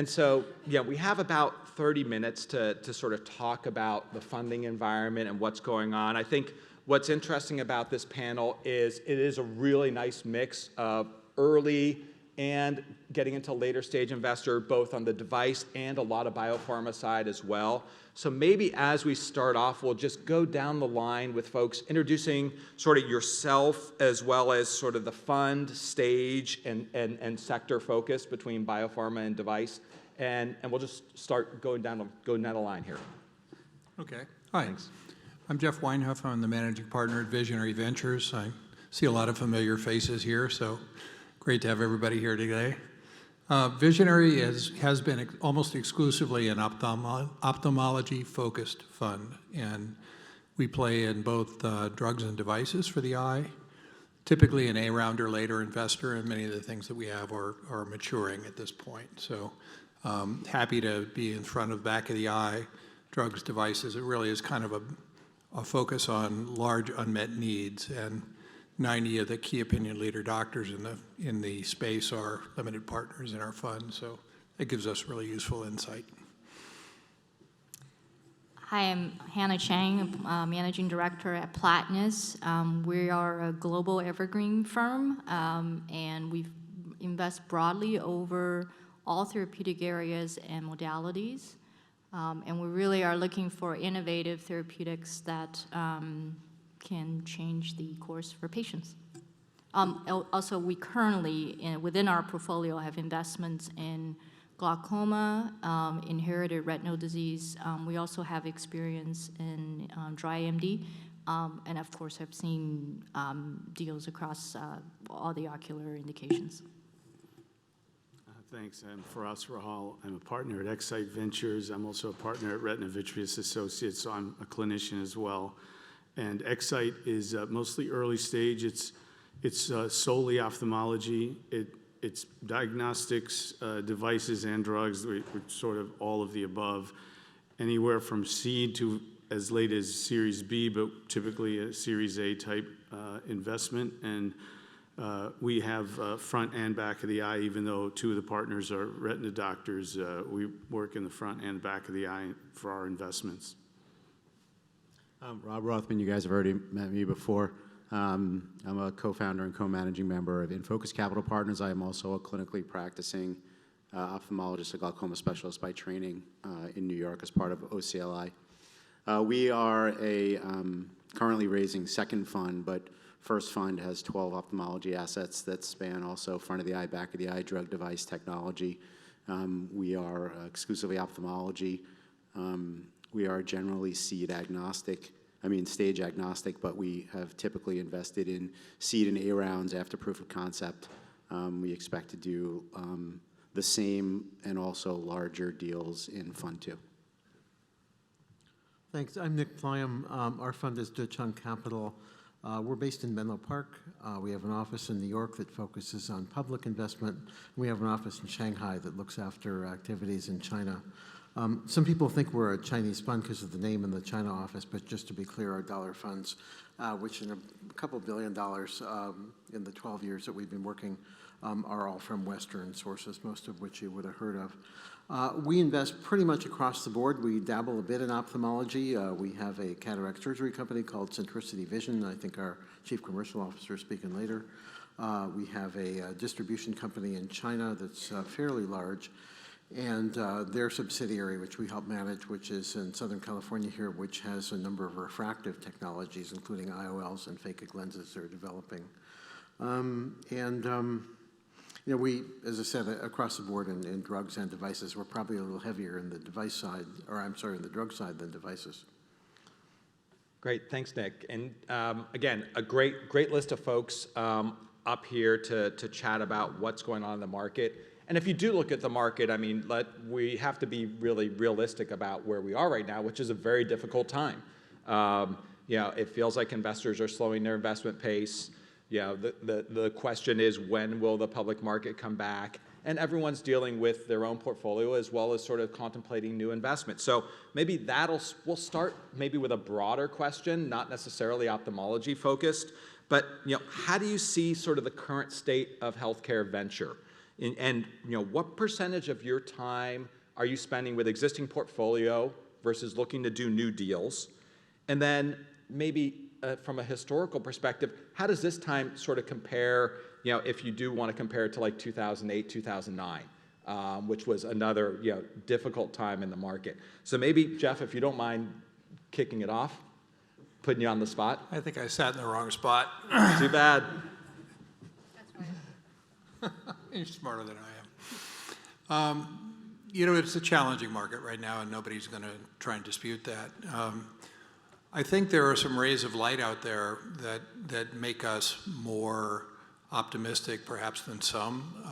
And so, yeah, we have about 30 minutes to sort of talk about the funding environment and what's going on. I think what's interesting about this panel is it is a really nice mix of early and getting into later stage investor, both on the device and a lot of biopharma side as well. So maybe as we start off, we'll just go down the line with folks introducing sort of yourself as well as sort of the fund, stage, and sector focus between biopharma and device. And we'll just start going down the line here. Okay. Hi. Thanks. I'm Jeff Weinhuff. I'm the managing partner at Visionary Ventures. I see a lot of familiar faces here, so great to have everybody here today. Visionary has been almost exclusively an ophthalmology-focused fund, and we play in both drugs and devices for the eye, typically an A-round or later investor, and many of the things that we have are maturing at this point. So happy to be in front of back of the eye, drugs, devices. It really is kind of a focus on large unmet needs, and 90 of the key opinion leader doctors in the space are limited partners in our fund, so it gives us really useful insight. Hi, I'm Hannah Chang, Managing Director at Platanus. We are a global evergreen firm, and we invest broadly over all therapeutic areas and modalities. And we really are looking for innovative therapeutics that can change the course for patients. Also, we currently, within our portfolio, have investments in glaucoma, inherited retinal disease. We also have experience in dry AMD, and of course have seen deals across all the ocular indications. Thanks. I'm Firas, Rahhal. I'm a partner at ExSight Ventures. I'm also a partner at Retina Vitreous Associates, so I'm a clinician as well. And ExSight is mostly early stage. It's solely ophthalmology. It's diagnostics, devices, and drugs. We're sort of all of the above, anywhere from seed to as late as Series B, but typically a Series A type investment. And we have front and back of the eye, even though two of the partners are retina doctors. We work in the front and back of the eye for our investments. I'm Rob Rothman. You guys have already met me before. I'm a co-founder and co-managing member of InFocus Capital Partners. I am also a clinically practicing ophthalmologist, a glaucoma specialist by training in New York as part of OCLI. We are currently raising second fund, but first fund has 12 ophthalmology assets that span also front of the eye, back of the eye, drug device technology. We are exclusively ophthalmology. We are generally stage agnostic, but we have typically invested in seed and A rounds after proof of concept. We expect to do the same and also larger deals in Fund 2. Thanks. I'm Nick Pliam. Our fund is Decheng Capital. We're based in Menlo Park. We have an office in New York that focuses on public investment. We have an office in Shanghai that looks after activities in China. Some people think we're a Chinese fund because of the name in the China office, but just to be clear, our dollar funds, which in a couple $1 billion in the 12 years that we've been working, are all from Western sources, most of which you would have heard of. We invest pretty much across the board. We dabble a bit in ophthalmology. We have a cataract surgery company called Centricity Vision. I think our chief commercial officer is speaking later. We have a distribution company in China that's fairly large. And their subsidiary, which we help manage, which is in Southern California here, which has a number of refractive technologies, including IOLs and phakic lenses they're developing. You know, we, as I said, across the board in drugs and devices, we're probably a little heavier in the device side, or I'm sorry, in the drug side than devices. Great, thanks, Nick. And again, a great list of folks up here to chat about what's going on in the market. And if you do look at the market, I mean, we have to be really realistic about where we are right now, which is a very difficult time. You know, it feels like investors are slowing their investment pace. You know, the question is, when will the public market come back? And everyone's dealing with their own portfolio as well as sort of contemplating new investments. So maybe we'll start maybe with a broader question, not necessarily ophthalmology focused, but you know, how do you see sort of the current state of healthcare venture? And what percentage of your time are you spending with existing portfolio versus looking to do new deals? And then maybe from a historical perspective, how does this time sort of compare, if you do want to compare it to like 2008, 2009, which was another difficult time in the market. So maybe, Jeff, if you don't mind kicking it off, putting you on the spot. I think I sat in the wrong spot. Too bad. You're smarter than I am. It's a challenging market right now, and nobody's going to try and dispute that. I think there are some rays of light out there that make us more optimistic, perhaps, than some.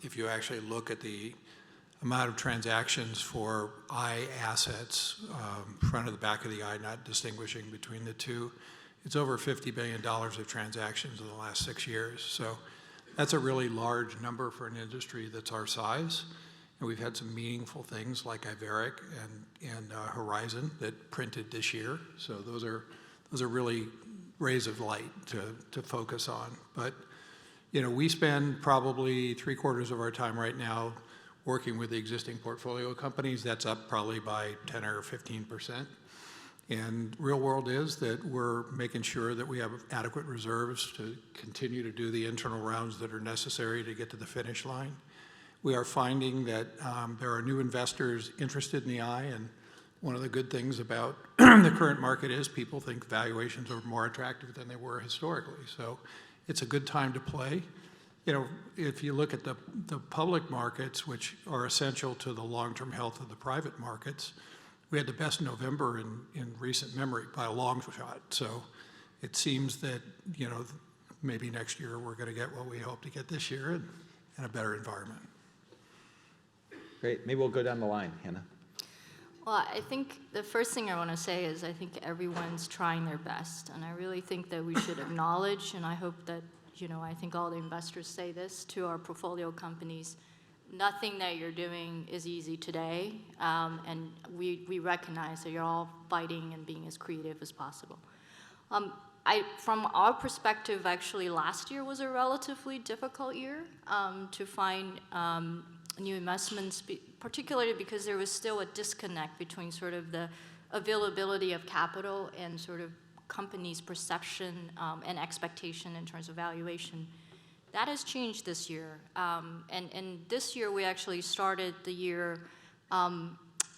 If you actually look at the amount of transactions for eye assets, front of the back of the eye, not distinguishing between the two, it's over $50 billion of transactions in the last 6 years. So that's a really large number for an industry that's our size. And we've had some meaningful things like Iveric and Horizon that printed this year. So those are really rays of light to focus on. But we spend probably 3/4 of our time right now working with the existing portfolio companies. That's up probably by 10 or 15%. And real world is that we're making sure that we have adequate reserves to continue to do the internal rounds that are necessary to get to the finish line. We are finding that there are new investors interested in the eye, and one of the good things about the current market is people think valuations are more attractive than they were historically. So it's a good time to play. If you look at the public markets, which are essential to the long-term health of the private markets, we had the best November in recent memory by a long shot. So it seems that, maybe next year we're going to get what we hope to get this year in a better environment. Great. Maybe we'll go down the line, Hannah. Well, I think the first thing I want to say is I think everyone's trying their best. And I really think that we should acknowledge, and I hope that, I think all the investors say this to our portfolio companies, nothing that you're doing is easy today. And we recognize that you're all fighting and being as creative as possible. From our perspective, actually, last year was a relatively difficult year to find new investments, particularly because there was still a disconnect between sort of the availability of capital and sort of companies' perception and expectation in terms of valuation. That has changed this year. And this year, we actually started the year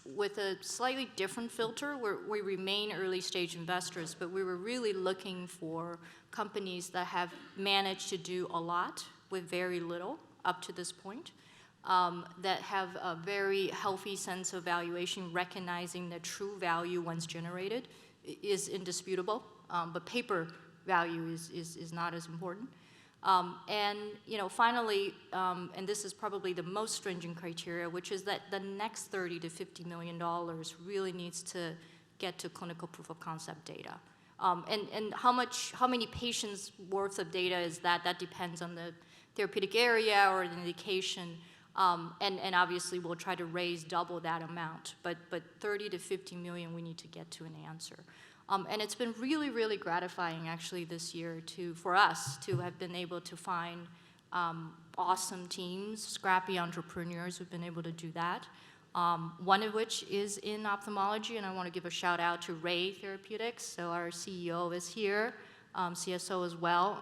with a slightly different filter, where we remain early-stage investors, but we were really looking for companies that have managed to do a lot with very little up to this point. That have a very healthy sense of valuation, recognizing that true value once generated is indisputable, but paper value is not as important. And finally, and this is probably the most stringent criteria, which is that the next $30 to $50 million really needs to get to clinical proof of concept data. And how many patients worth of data is that? That depends on the therapeutic area or the indication. And obviously, we'll try to raise double that amount. But 30 to 50 million, we need to get to an answer. And it's been really, really gratifying, actually, this year for us to have been able to find awesome teams, scrappy entrepreneurs who've been able to do that. One of which is in ophthalmology, and I want to give a shout out to Ray Therapeutics. So our CEO is here. CSO as well.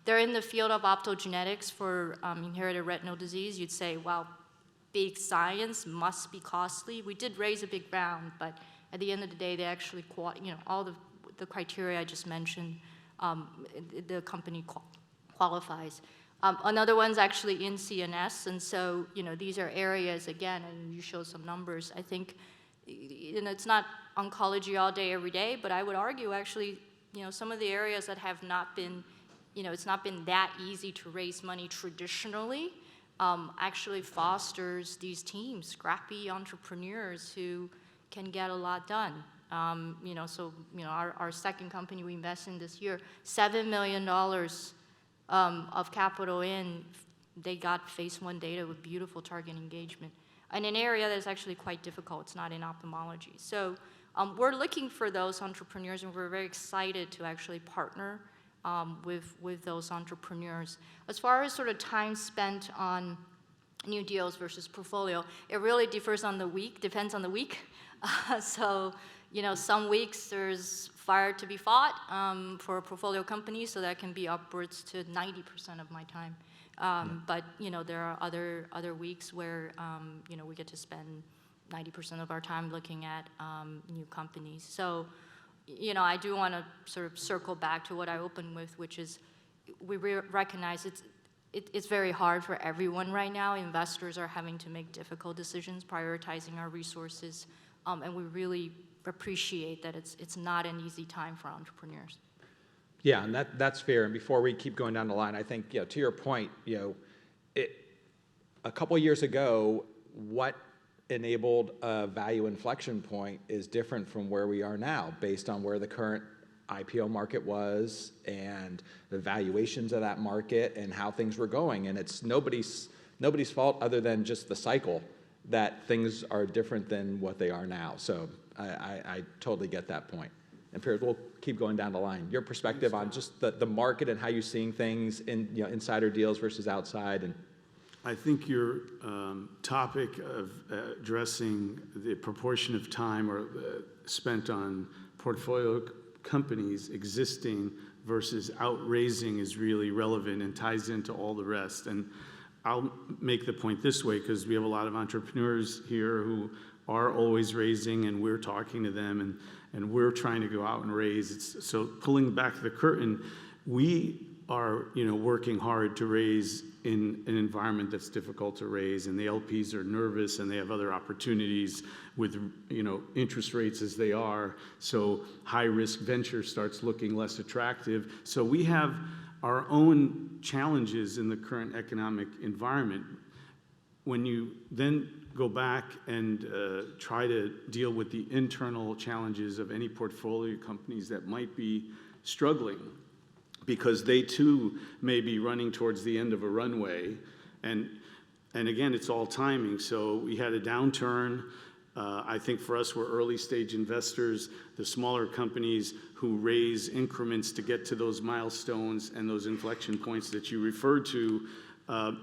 They're in the field of optogenetics for inherited retinal disease. You'd say, wow, big science must be costly. We did raise a big round, but at the end of the day, they actually, all the criteria I just mentioned, the company qualifies. Another one's actually in CNS, and so, these are areas, again, and you showed some numbers. I think, it's not oncology all day, every day, but I would argue, actually, some of the areas that have not been, it's not been that easy to raise money traditionally, actually fosters these teams, scrappy entrepreneurs who can get a lot done. Our second company we invest in this year, $7 million of capital in, they got phase 1 data with beautiful target engagement. In an area that's actually quite difficult, it's not in ophthalmology. So we're looking for those entrepreneurs, and we're very excited to actually partner with those entrepreneurs. As far as sort of time spent on new deals versus portfolio. It really differs on the week, depends on the week. So, some weeks there's fire to be fought for a portfolio company, so that can be upwards to 90% of my time. But, there are other weeks where, we get to spend 90% of our time looking at new companies. So, I do want to sort of circle back to what I opened with, which is we recognize it's very hard for everyone right now. Investors are having to make difficult decisions, prioritizing our resources, and we really appreciate that it's not an easy time for entrepreneurs. Yeah, and that's fair. And before we keep going down the line, I think, to your point, a couple years ago, what enabled a value inflection point is different from where we are now, based on where the current IPO market was and the valuations of that market and how things were going. And it's nobody's fault other than just the cycle that things are different than what they are now. So I totally get that point. And Firas, we'll keep going down the line. Your perspective on just the market and how you're seeing things in insider deals versus outside. And I think your topic of addressing the proportion of time spent on portfolio companies existing versus outraising is really relevant and ties into all the rest. And I'll make the point this way, because we have a lot of entrepreneurs here who are always raising, and we're talking to them, and we're trying to go out and raise. So pulling back the curtain, we are working hard to raise in an environment that's difficult to raise, and the LPs are nervous and they have other opportunities with interest rates as they are. So high risk venture starts looking less attractive. So we have our own challenges in the current economic environment. When you then go back and try to deal with the internal challenges of any portfolio companies that might be struggling, because they too may be running towards the end of a runway. And again, it's all timing. So we had a downturn. I think for us, we're early stage investors. The smaller companies who raise increments to get to those milestones and those inflection points that you referred to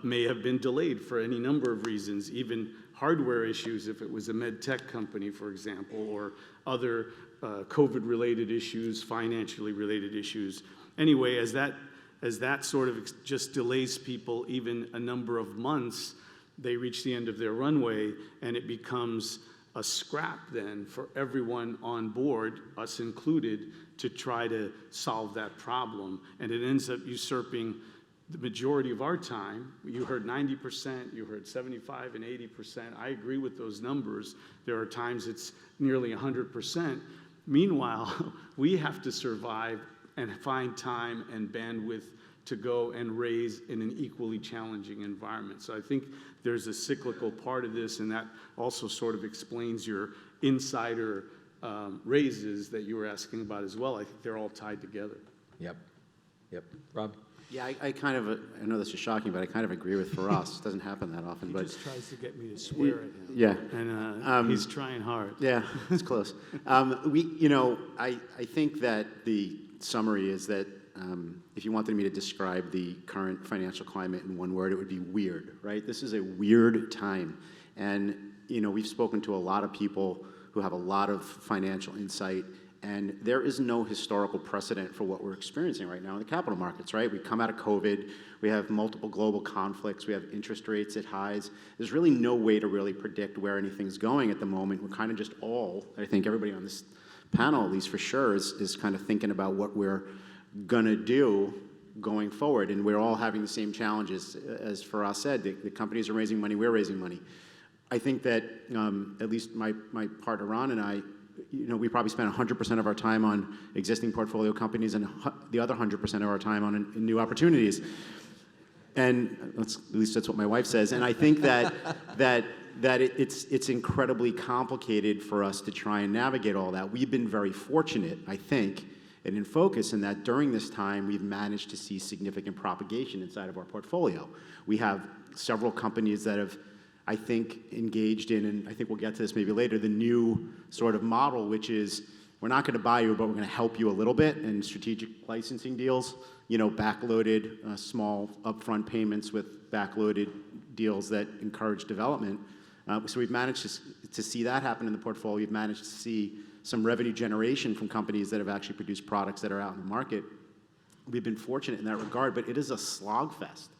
may have been delayed for any number of reasons, even hardware issues if it was a med tech company, for example, or other COVID-related issues, financially related issues. Anyway, as that sort of just delays people even a number of months, they reach the end of their runway, and it becomes a scrap then for everyone on board, us included, to try to solve that problem. And it ends up usurping the majority of our time. You heard 90%, you heard 75 and 80%. I agree with those numbers. There are times it's nearly 100%. Meanwhile, we have to survive and find time and bandwidth to go and raise in an equally challenging environment. So I think there's a cyclical part of this, and that also sort of explains your insider raises that you were asking about as well. I think they're all tied together. Yep. Rob? Yeah, I know this is shocking, but I kind of agree with Firas. It doesn't happen that often. He but just tries to get me to swear at him. Yeah. And he's trying hard. Yeah, it's close. I think that the summary is that if you wanted me to describe the current financial climate in one word, it would be weird, right? This is a weird time. And, we've spoken to a lot of people who have a lot of financial insight, and there is no historical precedent for what we're experiencing right now in the capital markets, right? We come out of COVID, we have multiple global conflicts, we have interest rates at highs. There's really no way to really predict where anything's going at the moment. We're kind of just I think everybody on this panel, at least for sure, is kind of thinking about what we're gonna do going forward, and we're all having the same challenges. As Firas said, the companies are raising money, we're raising money. I think that at least my partner Ron and I, we probably spend 100% of our time on existing portfolio companies and the other 100% of our time on new opportunities. And at least that's what my wife says. And I think that it's incredibly complicated for us to try and navigate all that. We've been very fortunate, I think, at InFocus in that during this time we've managed to see significant propagation inside of our portfolio. We have several companies that have, I think, engaged in, and I think we'll get to this maybe later, the new sort of model, which is we're not going to buy you, but we're going to help you a little bit in strategic licensing deals, you know, backloaded small upfront payments with backloaded deals that encourage development. So we've managed to see that happen in the portfolio. We've managed to see some revenue generation from companies that have actually produced products that are out in the market. We've been fortunate in that regard, but it is a slog fest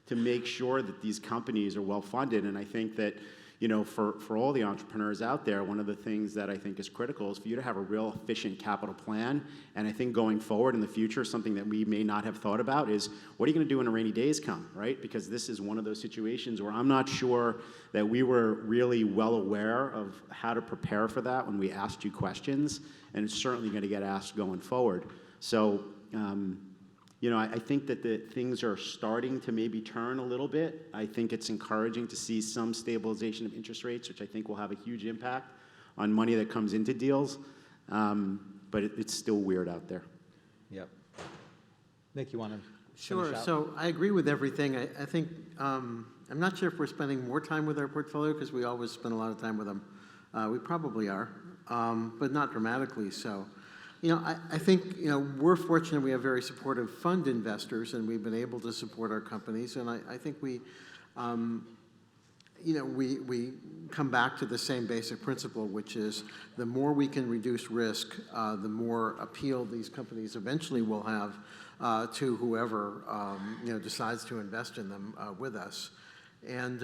to make sure that these companies are well funded. And I think that, you know, for all the entrepreneurs out there, one of the things that I think is critical is for you to have a real efficient capital plan. And I think going forward in the future, something that we may not have thought about is, what are you going to do when the rainy days come, right? Because this is one of those situations where I'm not sure that we were really well aware of how to prepare for that when we asked you questions, and it's certainly going to get asked going forward. So, you know, I think that the things are starting to maybe turn a little bit. I think it's encouraging to see some stabilization of interest rates, which I think will have a huge impact on money that comes into deals. But it's still weird out there. Yep. Nick, you want to Sure. So I agree with everything. I think I'm not sure if we're spending more time with our portfolio because we always spend a lot of time with them. We probably are, but not dramatically so. You know, I think, you know, we're fortunate we have very supportive fund investors, and we've been able to support our companies. And I think we, you know, we come back to the same basic principle, which is the more we can reduce risk, the more appeal these companies eventually will have to whoever, you know, decides to invest in them with us. And,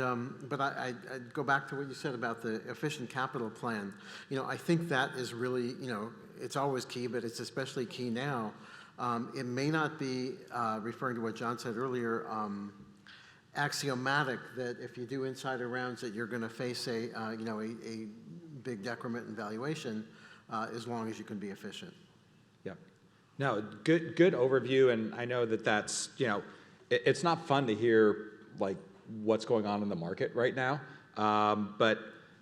but I go back to what you said about the efficient capital plan. You know, I think that is really, you know, it's always key, but it's especially key now. It may not be, referring to what John said earlier, axiomatic that if you do insider rounds that you're going to face a, you know, a big decrement in valuation as long as you can be efficient. Yeah. No, good overview, and I know that that's, you know, it's not fun to hear, like, what's going on in the market right now, but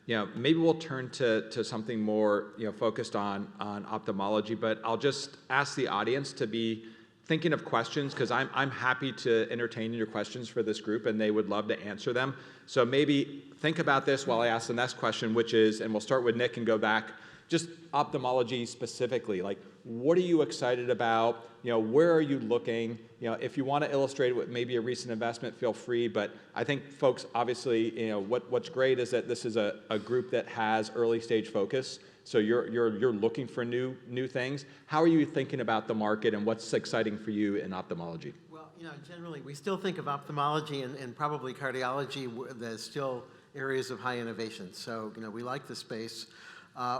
you know, maybe we'll turn to something more, you know, focused on ophthalmology. But I'll just ask the audience to be thinking of questions, because I'm happy to entertain your questions for this group, and they would love to answer them. So maybe think about this while I ask the next question, which is, and we'll start with Nick and go back, just ophthalmology specifically. Like, what are you excited about? You know, where are you looking? You know, if you want to illustrate it with maybe a recent investment, feel free. But I think folks, obviously, you know, what's great is that this is a group that has early stage focus. So you're looking for new things. How are you thinking about the market, and what's exciting for you in ophthalmology? Well, you know, generally we still think of ophthalmology and probably cardiology as still areas of high innovation. So, you know, we like the space.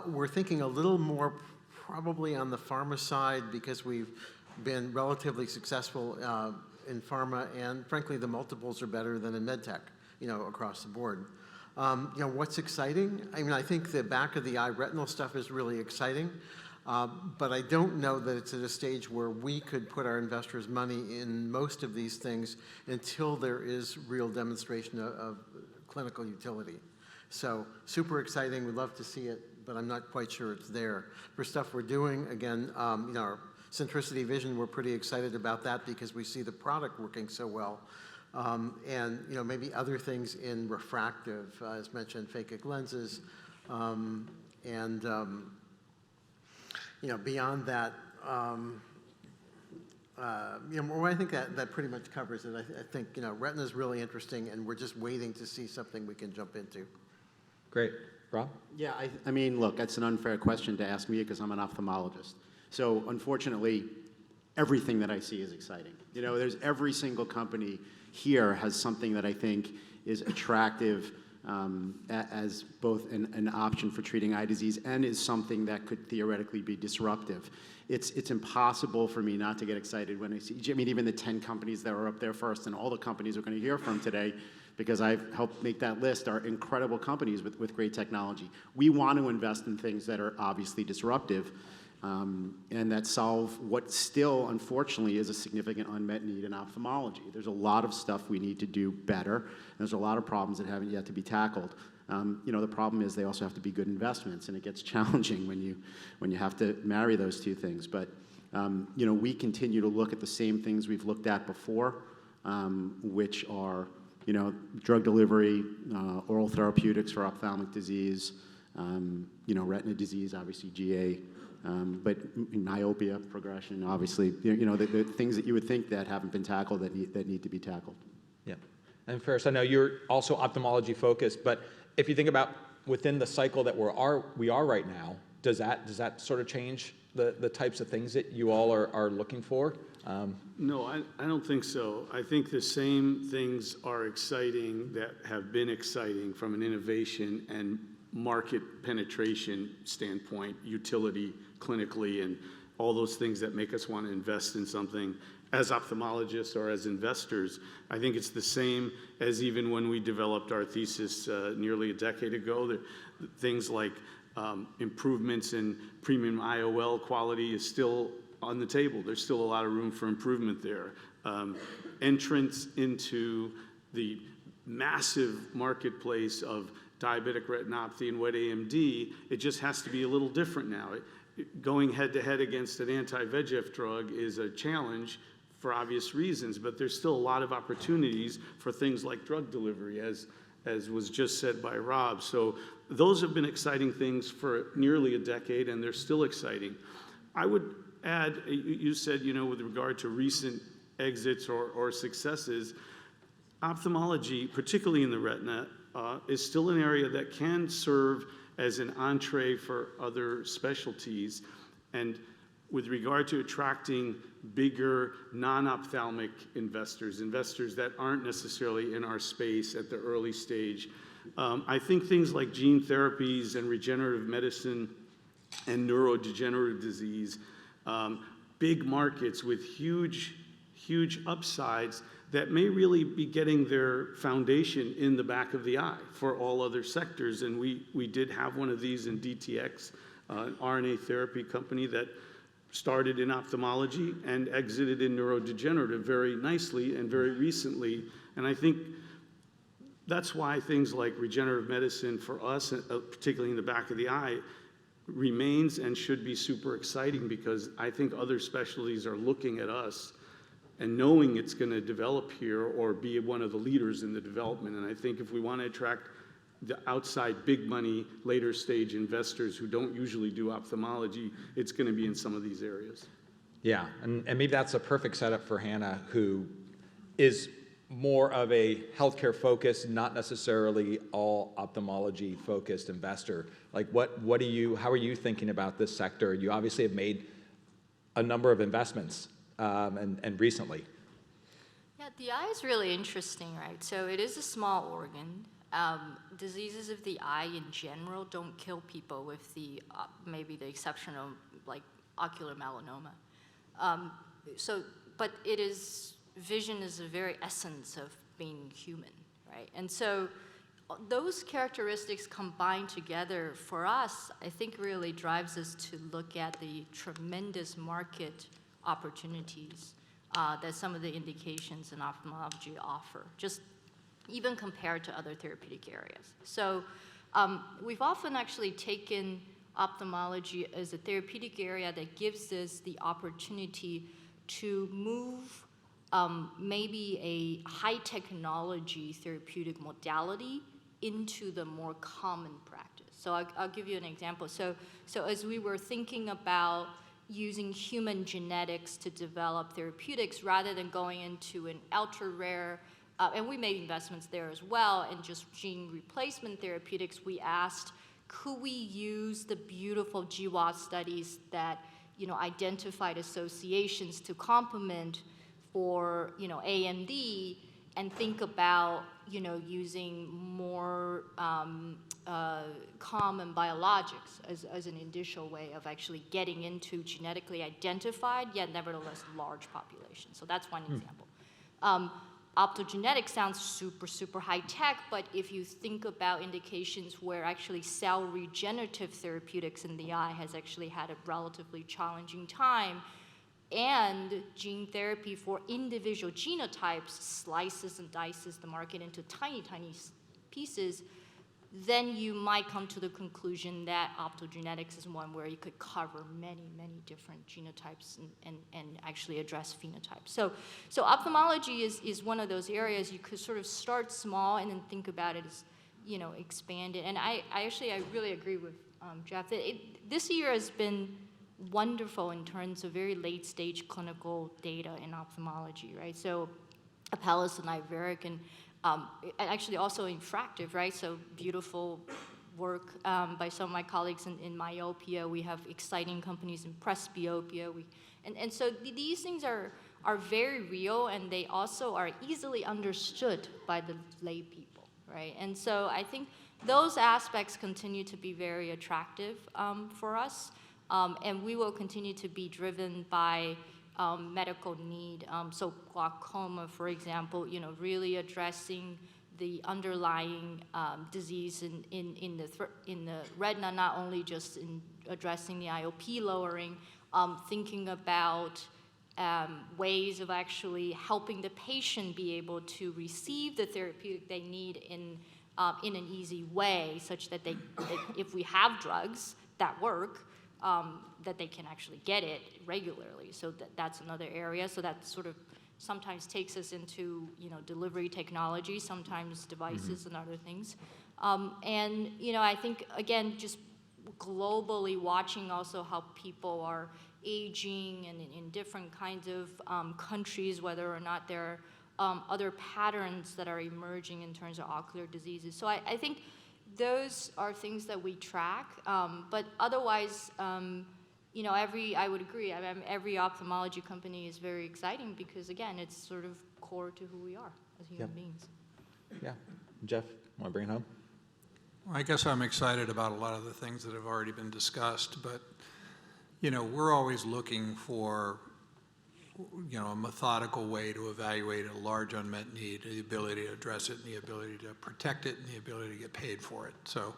We're thinking a little more probably on the pharma side because we've been relatively successful in pharma, and frankly, the multiples are better than in medtech, you know, across the board. You know, what's exciting? I mean, I think the back of the eye retinal stuff is really exciting, but I don't know that it's at a stage where we could put our investors' money in most of these things until there is real demonstration of clinical utility. So super exciting. We'd love to see it, but I'm not quite sure it's there. For stuff we're doing, again, you know, our centricity vision, we're pretty excited about that because we see the product working so well. And, you know, maybe other things in refractive, as mentioned, phakic lenses. And, you know, beyond that, you know, well, I think that pretty much covers it. I think, you know, retina is really interesting, and we're just waiting to see something we can jump into. Great. Rob? Yeah, I mean, look, that's an unfair question to ask me because I'm an ophthalmologist. So unfortunately, everything that I see is exciting. You know, there's every single company here has something that I think is attractive as both an option for treating eye disease and is something that could theoretically be disruptive. It's impossible for me not to get excited when I see, I mean, even the 10 companies that are up there first and all the companies we're going to hear from today, because I've helped make that list, are incredible companies with great technology. We want to invest in things that are obviously disruptive and that solve what still, unfortunately, is a significant unmet need in ophthalmology. There's a lot of stuff we need to do better. There's a lot of problems that haven't yet to be tackled. You know, the problem is they also have to be good investments, and it gets challenging when you have to marry those two things. But you know, we continue to look at the same things we've looked at before, which are, you know, drug delivery, oral therapeutics for ophthalmic disease, Retina disease, obviously GA, but myopia progression, obviously, the things that you would think that haven't been tackled that need to be tackled. Yeah. And Firas, I know you're also ophthalmology focused, but if you think about within the cycle that we are right now, does that sort of change the types of things that you all are looking for? No, I don't think so. I think the same things are exciting that have been exciting from an innovation and market penetration standpoint, utility clinically, and all those things that make us want to invest in something as ophthalmologists or as investors. I think it's the same as even when we developed our thesis nearly a decade ago. Things like improvements in premium IOL quality is still on the table. There's still a lot of room for improvement there. Entrance into the massive marketplace of diabetic retinopathy and wet AMD, it just has to be a little different now. Going head-to-head against an anti-VEGF drug is a challenge for obvious reasons, but there's still a lot of opportunities for things like drug delivery, as was just said by Rob. So those have been exciting things for nearly a decade, and they're still exciting. I would add, you said, with regard to recent exits or successes, ophthalmology, particularly in the retina, is still an area that can serve as an entree for other specialties. And with regard to attracting bigger non-ophthalmic investors that aren't necessarily in our space at the early stage, I think things like gene therapies and regenerative medicine and neurodegenerative disease, big markets with huge upsides that may really be getting their foundation in the back of the eye for all other sectors. And we did have one of these in DTX, an RNA therapy company that started in ophthalmology and exited in neurodegenerative very nicely and very recently. And I think that's why things like regenerative medicine for us, particularly in the back of the eye, remains and should be super exciting, because I think other specialties are looking at us and knowing it's going to develop here or be one of the leaders in the development. And I think if we want to attract the outside big money, later stage investors who don't usually do ophthalmology, it's going to be in some of these areas. Yeah, and maybe that's a perfect setup for Hannah, who is more of a healthcare focused, not necessarily all ophthalmology focused investor. Like how are you thinking about this sector? You obviously have made a number of investments and recently. Yeah, the eye is really interesting, right? So it is a small organ. Diseases of the eye in general don't kill people, with the maybe the exception of like ocular melanoma. But vision is the very essence of being human, right? And so those characteristics combined together for us, I think, really drives us to look at the tremendous market opportunities that some of the indications in ophthalmology offer, just even compared to other therapeutic areas. So we've often actually taken ophthalmology as a therapeutic area that gives us the opportunity to move maybe a high technology therapeutic modality into the more common practice. So I'll give you an example. So as we were thinking about using human genetics to develop therapeutics rather than going into an ultra rare, and we made investments there as well, and just gene replacement therapeutics, we asked, could we use the beautiful GWAS studies that identified associations to complement for AMD, and think about using more common biologics as an initial way of actually getting into genetically identified yet nevertheless large populations. So that's one example. Optogenetics sounds super high tech, but if you think about indications where actually cell regenerative therapeutics in the eye has actually had a relatively challenging time, and gene therapy for individual genotypes slices and dices the market into tiny pieces, then you might come to the conclusion that optogenetics is one where you could cover many different genotypes and actually address phenotypes. So ophthalmology is one of those areas you could sort of start small and then think about it as expanded. And I really agree with Jeff. This year has been wonderful in terms of very late stage clinical data in ophthalmology, right? So Apellis and Iveric and actually also infractive, right? So beautiful work by some of my colleagues in myopia. We have exciting companies in presbyopia. And so these things are very real, and they also are easily understood by the lay people, right? And so I think those aspects continue to be very attractive for us, and we will continue to be driven by medical need. So glaucoma, for example, really addressing the underlying disease in the retina, not only just in addressing the IOP lowering, thinking about ways of actually helping the patient be able to receive the therapeutic they need in an easy way, such that if we have drugs that work, that they can actually get it regularly. So that's another area. So that sort of sometimes takes us into delivery technology, sometimes devices and other things. And I think again, just globally watching also how people are aging and in different kinds of countries, whether or not there are other patterns that are emerging in terms of ocular diseases. So I think those are things that we track, but otherwise, I would agree. I mean, every ophthalmology company is very exciting because, again, it's sort of core to who we are as human beings. Yeah. Jeff, want to bring it home? I guess I'm excited about a lot of the things that have already been discussed, but, we're always looking for, a methodical way to evaluate a large unmet need, the ability to address it, and the ability to protect it, and the ability to get paid for it. So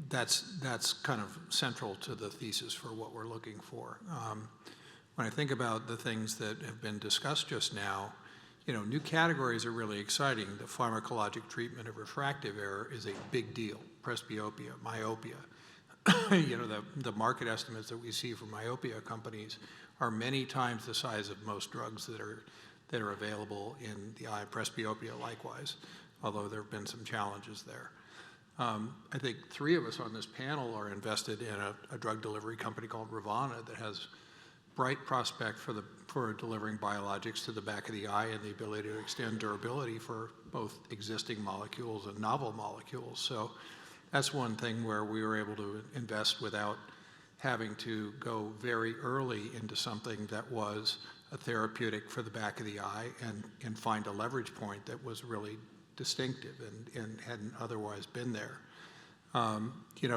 that's kind of central to the thesis for what we're looking for. When I think about the things that have been discussed just now, new categories are really exciting. The pharmacologic treatment of refractive error is a big deal. Presbyopia, myopia. The market estimates that we see from myopia companies are many times the size of most drugs that are available in the eye. Presbyopia likewise, although there have been some challenges there. I think three of us on this panel are invested in a drug delivery company called Ravana that has bright prospect for delivering biologics to the back of the eye and the ability to extend durability for both existing molecules and novel molecules. So that's one thing where we were able to invest without having to go very early into something that was a therapeutic for the back of the eye and find a leverage point that was really distinctive and hadn't otherwise been there.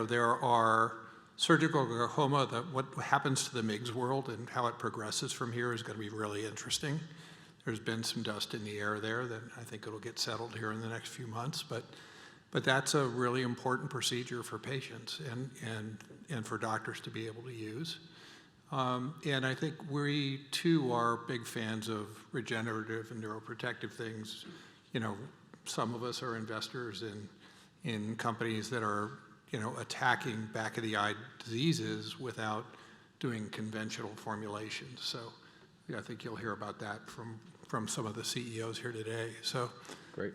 There are surgical glaucoma, what happens to the MIGS world and how it progresses from here is going to be really interesting. There's been some dust in the air there that I think it'll get settled here in the next few months, but that's a really important procedure for patients and for doctors to be able to use. And I think we too are big fans of regenerative and neuroprotective things. Some of us are investors in companies that are attacking back of the eye diseases without doing conventional formulations. So I think you'll hear about that from some of the CEOs here today. So great.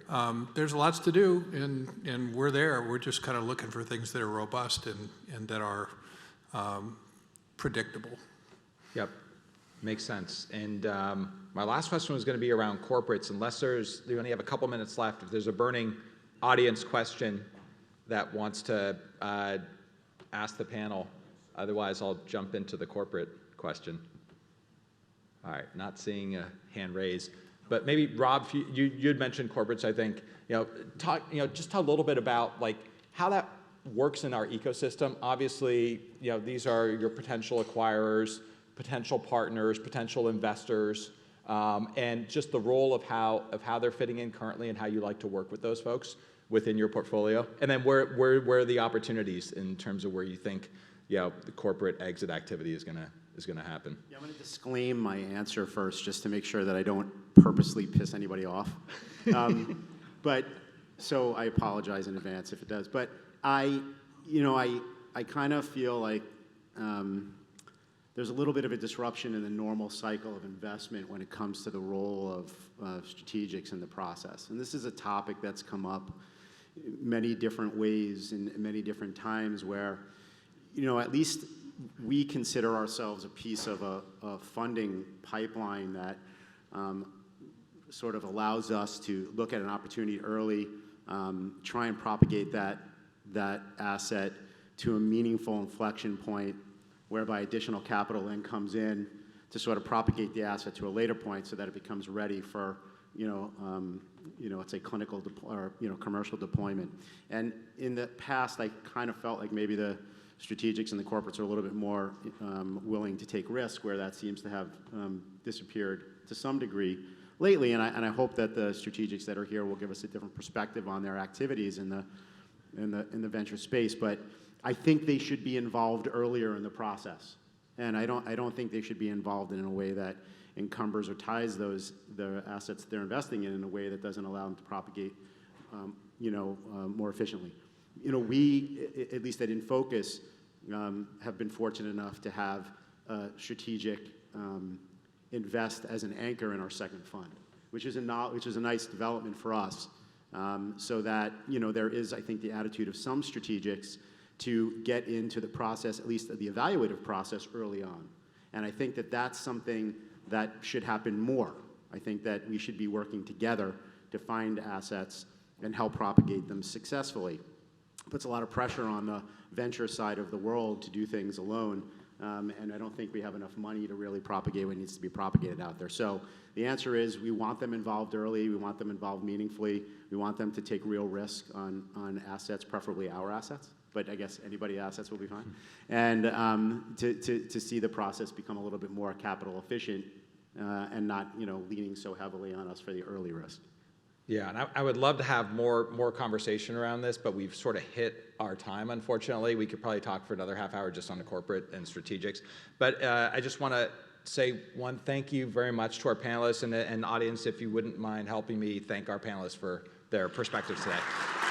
There's lots to do, and we're there. We're just kind of looking for things that are robust and that are predictable. Yep, makes sense. And my last question was going to be around corporates. Unless we only have a couple minutes left, if there's a burning audience question that wants to ask the panel, otherwise I'll jump into the corporate question. All right, not seeing a hand raised, but maybe Rob, you'd mentioned corporates. I think just talk a little bit about like how that works in our ecosystem. Obviously, these are your potential acquirers, potential partners, potential investors, and just the role of how they're fitting in currently and how you like to work with those folks within your portfolio, and then where are the opportunities in terms of where you think the corporate exit activity is gonna happen. Yeah, I'm going to disclaim my answer first, just to make sure that I don't purposely piss anybody off. So I apologize in advance if it does. But I kind of feel like there's a little bit of a disruption in the normal cycle of investment when it comes to the role of strategics in the process. And this is a topic that's come up many different ways and many different times where, at least we consider ourselves a piece of a funding pipeline that sort of allows us to look at an opportunity early, try and propagate that asset to a meaningful inflection point whereby additional capital then comes in to sort of propagate the asset to a later point so that it becomes ready for, let's say clinical or commercial deployment. And in the past, I kind of felt like maybe the strategics and the corporates are a little bit more willing to take risk, where that seems to have disappeared to some degree lately. And I hope that the strategics that are here will give us a different perspective on their activities in the venture space. But I think they should be involved earlier in the process, and I don't think they should be involved in a way that encumbers or ties the assets they're investing in a way that doesn't allow them to propagate, more efficiently. We, at least at InFocus, have been fortunate enough to have a strategic invest as an anchor in our second fund, which is a nice development for us, so that there is, I think, the attitude of some strategics to get into the process, at least the evaluative process, early on. And I think that that's something that should happen more. I think that we should be working together to find assets and help propagate them successfully. It puts a lot of pressure on the venture side of the world to do things alone, and I don't think we have enough money to really propagate what needs to be propagated out there. So the answer is we want them involved early, we want them involved meaningfully, we want them to take real risk on assets, preferably our assets, but I guess anybody's assets will be fine. And to see the process become a little bit more capital efficient and not leaning so heavily on us for the early risk. Yeah, and I would love to have more conversation around this, but we've sort of hit our time, unfortunately. We could probably talk for another half hour just on the corporate and strategics. But I just want to say thank you very much to our panelists and audience, if you wouldn't mind helping me thank our panelists for their perspectives today.